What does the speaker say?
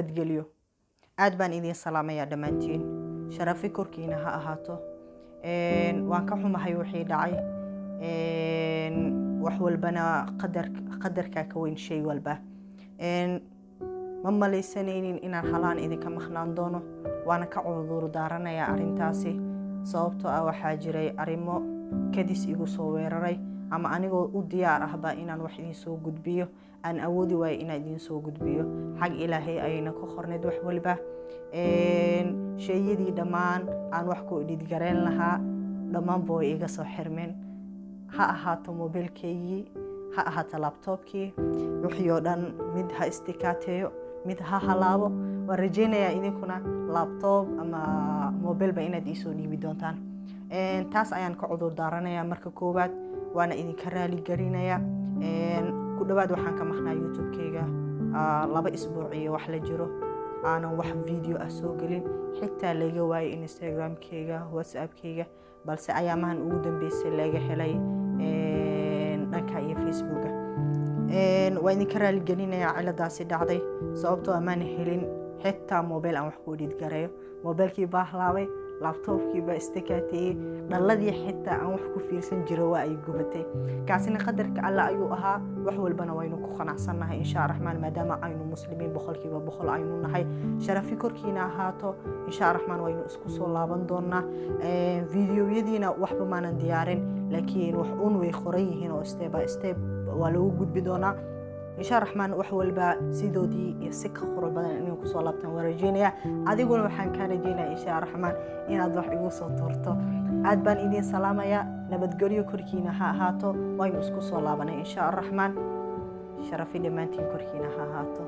nabadgelyo. aad baan idin salaamayaa dhammaantiin. sharafi korkiina ha ahaato. waan ka xumahay wixii dhacay. wax walbana qadarka ka weyn shay walba. ma malaysanaynin inaan halaan idinka maqnaan doono. waana ka cudur daaranayaa arrintaasi sababtoo ah waxaa jiray arrimo kadis igu soo weeraray ama anigoo u diyaar ahba inaan wax idin soo gudbiyo aan awoodi waayo inaan idin soo gudbiyo. xag ilaahay ayayna ku qorneed wax walba. shayadii dhammaan aan wax ku dhidgareen lahaa dhammaan boo iga soo xirmeen. ha ahaato mobilkeygii, ha ahaato laptopkii, wixii oo dhan mid ha istikaateeyo, mid ha halaabo. waan rajaynayaa idinkuna laptop ama mobilba inaad iisoo dhiibi doontaan. taas ayaan ka cudur daaranayaa marka koowaad. waana idinka raali gelinayaa. ku dhawaad waxaan ka maqnaa youtube-keyga 2 isbuuc iyo wax la jiro. aanan wax video ah soo gelin. xitaa laga waayay instagram-keyga, whatsapp-keyga, balse ayaamahan ugu dambeysay laga helay dhanka iyo facebook-ga. waa idinka raali gelinayaa ciladaasi dhacday sababtoo amaan helin xitaa mobile aan wax ku dhidgareeyo. mobilkii baa halaabay, laptopkii baa istikaateeyey, dhaladii xitaa aan wax ku fiirsan jiro waa ay gubatay. kaasina qadarka alla ayuu ahaa. wax walbana waynu ku qanacsannahay insha raxmaan maadaama aynu muslimiin 100% aynu nahay. sharafi korkiina ahaato. insha raxmaan waynu isku soo laaban doonaa. videoyadiina waxba maanan diyaarin laakiin wax uun way qoran yihiin oo step by step waa lagu gudbi doonaa. insha raxmaan wax walba sidoodii iyo si ka qurux badan inay ku soo laabtaan waan rajaynayaa. adiguna waxaan ka rajaynayaa insha raxmaan inaad wax igu soo tuurto. aad baan idin salaamayaa. nabadgelyo korkiina ha ahaato. waynu isku soo laabanay insha raxmaan. sharafi dhammaantiin korkiina ha ahaato.